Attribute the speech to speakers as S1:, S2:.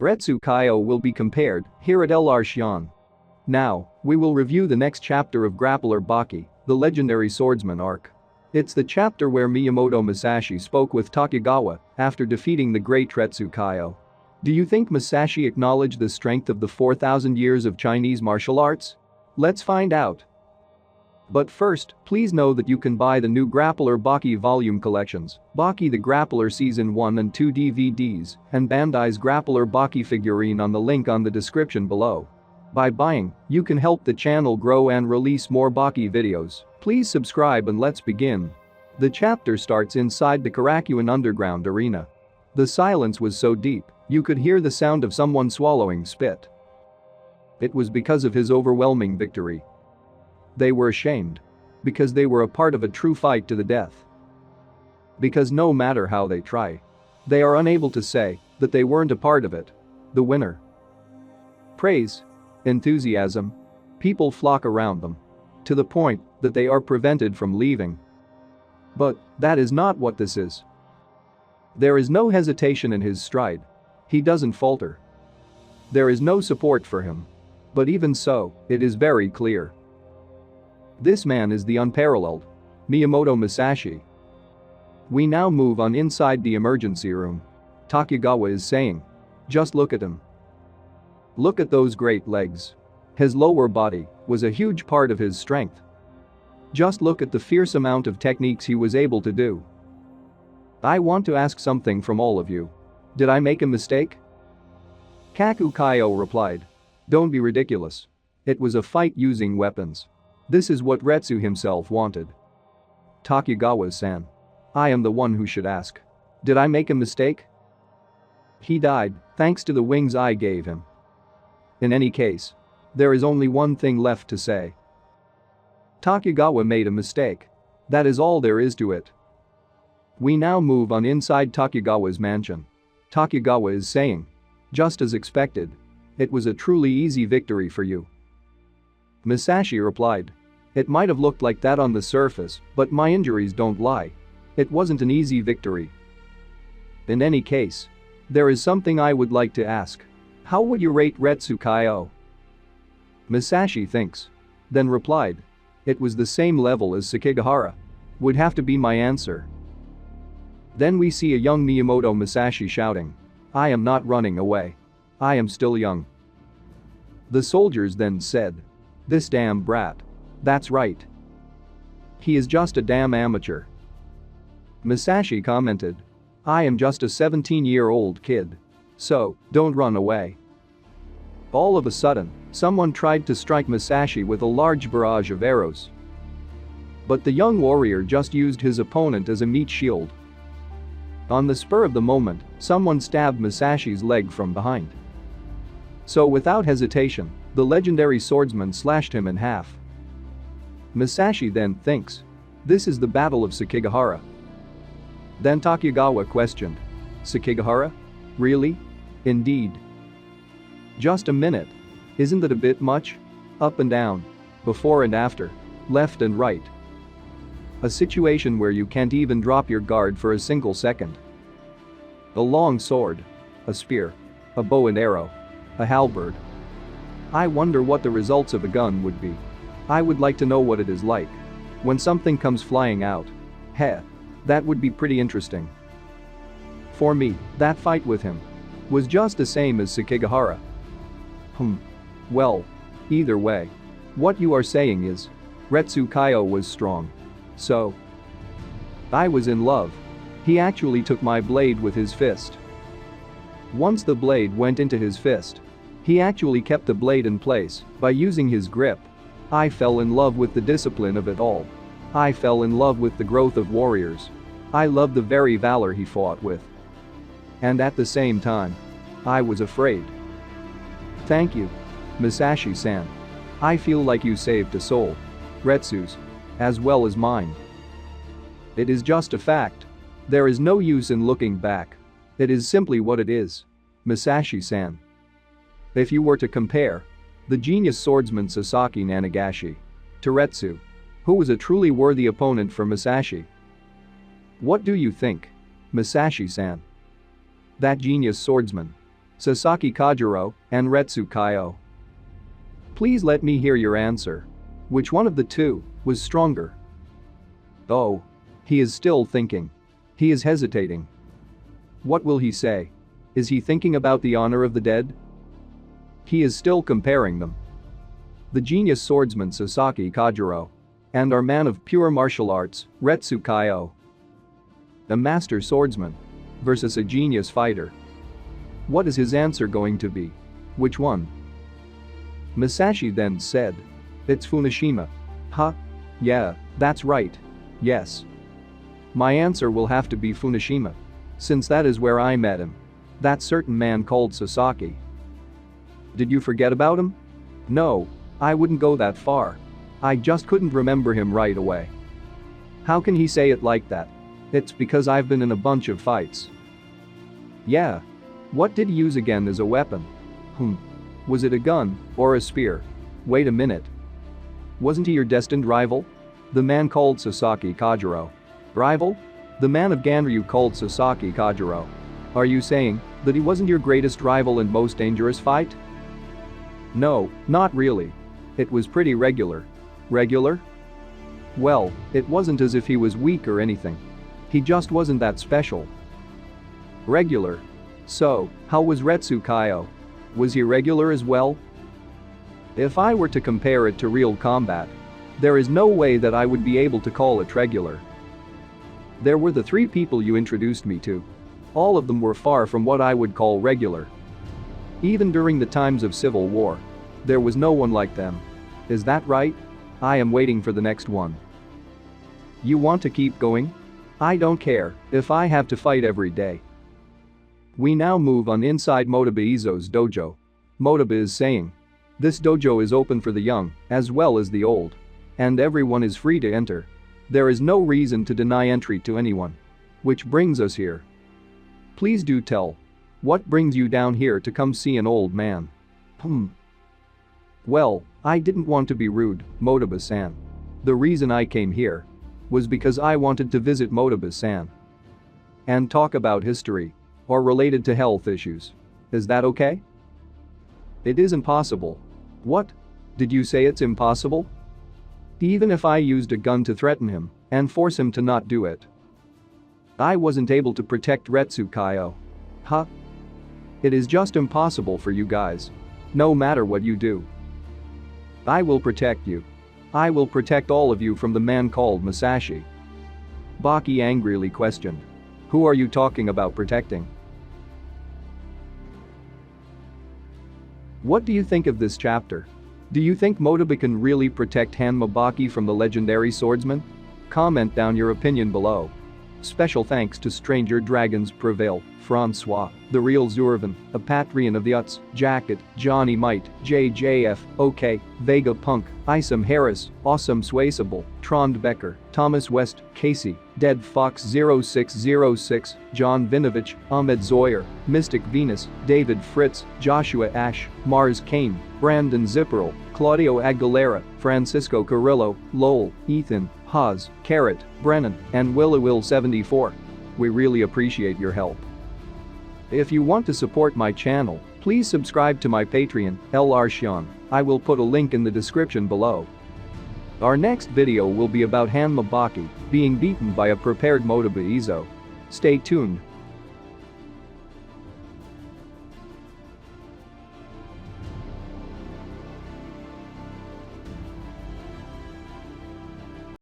S1: Retsu Kaioh will be compared here at LR Shion. Now, we will review the next chapter of Grappler Baki, the legendary swordsman arc. It's the chapter where Miyamoto Musashi spoke with Takugawa after defeating the great Retsu Kaioh. Do you think Musashi acknowledged the strength of the 4,000 years of Chinese martial arts? Let's find out. But first, please know that you can buy the new Grappler Baki volume collections, Baki the Grappler Season 1 and 2 DVDs, and Bandai's Grappler Baki figurine on the link on the description below. By buying, you can help the channel grow and release more Baki videos. Please subscribe and let's begin. The chapter starts inside the Karakuan underground arena. The silence was so deep, you could hear the sound of someone swallowing spit. It was because of his overwhelming victory. They were ashamed. Because they were a part of a true fight to the death. Because no matter how they try, they are unable to say that they weren't a part of it. The winner. Praise. Enthusiasm. People flock around them. To the point that they are prevented from leaving. But that is not what this is. There is no hesitation in his stride. He doesn't falter. There is no support for him. But even so, it is very clear. This man is the unparalleled Miyamoto Musashi. We now move on inside the emergency room. Takugawa is saying, just look at him. Look at those great legs. His lower body was a huge part of his strength. Just look at the fierce amount of techniques he was able to do. I want to ask something from all of you. Did I make a mistake? Kaku Kaioh replied. Don't be ridiculous. It was a fight using weapons. This is what Retsu himself wanted. Takugawa-san. I am the one who should ask. Did I make a mistake? He died thanks to the wings I gave him. In any case, there is only one thing left to say. Takugawa made a mistake. That is all there is to it. We now move on inside Takugawa's mansion. Takugawa is saying. Just as expected. It was a truly easy victory for you. Musashi replied. It might have looked like that on the surface, but my injuries don't lie. It wasn't an easy victory. In any case, there is something I would like to ask. How would you rate Retsu Kaioh? Musashi thinks. Then replied. It was the same level as Sekigahara. Would have to be my answer. Then we see a young Miyamoto Musashi shouting. I am not running away. I am still young. The soldiers then said. This damn brat. That's right. He is just a damn amateur. Musashi commented. I am just a 17-year-old kid. So, don't run away. All of a sudden, someone tried to strike Musashi with a large barrage of arrows. But the young warrior just used his opponent as a meat shield. On the spur of the moment, someone stabbed Musashi's leg from behind. So without hesitation, the legendary swordsman slashed him in half. Musashi then thinks. This is the battle of Sekigahara. Then Takugawa questioned. Sekigahara? Really? Indeed. Just a minute. Isn't that a bit much? Up and down. Before and after. Left and right. A situation where you can't even drop your guard for a single second. A long sword. A spear. A bow and arrow. A halberd. I wonder what the results of a gun would be. I would like to know what it is like. When something comes flying out. Heh. That would be pretty interesting. For me, that fight with him was just the same as Sekigahara. Well, either way. What you are saying is, Retsu Kaioh was strong. So, I was in love. He actually took my blade with his fist. Once the blade went into his fist, he actually kept the blade in place by using his grip. I fell in love with the discipline of it all. I fell in love with the growth of warriors. I loved the very valor he fought with. And at the same time, I was afraid. Thank you, Musashi-san. I feel like you saved a soul. Retsu's. As well as mine. It is just a fact. There is no use in looking back. It is simply what it is. Musashi-san. If you were to compare the genius swordsman Sasaki Nanagashi to Retsu, who was a truly worthy opponent for Musashi? What do you think, Musashi-san? That genius swordsman. Sasaki Kojiro, and Retsu Kaioh? Please let me hear your answer. Which one of the two was stronger? Oh. He is still thinking. He is hesitating. What will he say? Is he thinking about the honor of the dead? He is still comparing them. The genius swordsman Sasaki Kojiro. And our man of pure martial arts, Retsu Kaioh. A master swordsman versus a genius fighter. What is his answer going to be? Which one? Musashi then said. It's Funishima. Huh? Yeah, that's right. Yes. My answer will have to be Funishima. Since that is where I met him. That certain man called Sasaki. Did you forget about him? No, I wouldn't go that far. I just couldn't remember him right away. How can he say it like that? It's because I've been in a bunch of fights. Yeah. What did he use again as a weapon? Was it a gun or a spear? Wait a minute. Wasn't he your destined rival? The man called Sasaki Kojiro. Rival? The man of Ganryu called Sasaki Kojiro. Are you saying that he wasn't your greatest rival and most dangerous fight? No, not really. It was pretty regular. Regular? Well, it wasn't as if he was weak or anything. He just wasn't that special. Regular? So, how was Retsu Kaioh? Was he regular as well? If I were to compare it to real combat, there is no way that I would be able to call it regular. There were the three people you introduced me to. All of them were far from what I would call regular. Even during the times of civil war, there was no one like them. Is that right? I am waiting for the next one. You want to keep going? I don't care if I have to fight every day. We now move on inside Motobe Izo's dojo. Motobe is saying. This dojo is open for the young, as well as the old. And everyone is free to enter. There is no reason to deny entry to anyone. Which brings us here. Please do tell. What brings you down here to come see an old man? Well, I didn't want to be rude, Motobe-san. The reason I came here was because I wanted to visit Motobe-san and talk about history or related to health issues. Is that okay? It is impossible. What? Did you say it's impossible? Even if I used a gun to threaten him and force him to not do it, I wasn't able to protect Retsu Kaioh. Huh? It is just impossible for you guys. No matter what you do. I will protect you. I will protect all of you from the man called Musashi. Baki angrily questioned. Who are you talking about protecting? What do you think of this chapter? Do you think Motobe can really protect Hanma Baki from the legendary swordsman? Comment down your opinion below. Special thanks to Stranger Dragons Prevail, Francois, The Real Zurvan, Apatrian of the Uts, Jacket, Johnny Might, JJF, OK, Vega Punk, Isam Harris, Awesome Swayable, Trond Becker, Thomas West, Casey, Dead Fox 0606, John Vinovich, Ahmed Zoyer, Mystic Venus, David Fritz, Joshua Ash, Mars Kane, Brandon Zipperl, Claudio Aguilera, Francisco Carrillo, Lowell, Ethan, Haas, Carrot, Brennan, and Will74. We really appreciate your help. If you want to support my channel, please subscribe to my Patreon, LR Shion. I will put a link in the description below. Our next video will be about Hanma Baki being beaten by a prepared Motobe Izo. Stay tuned.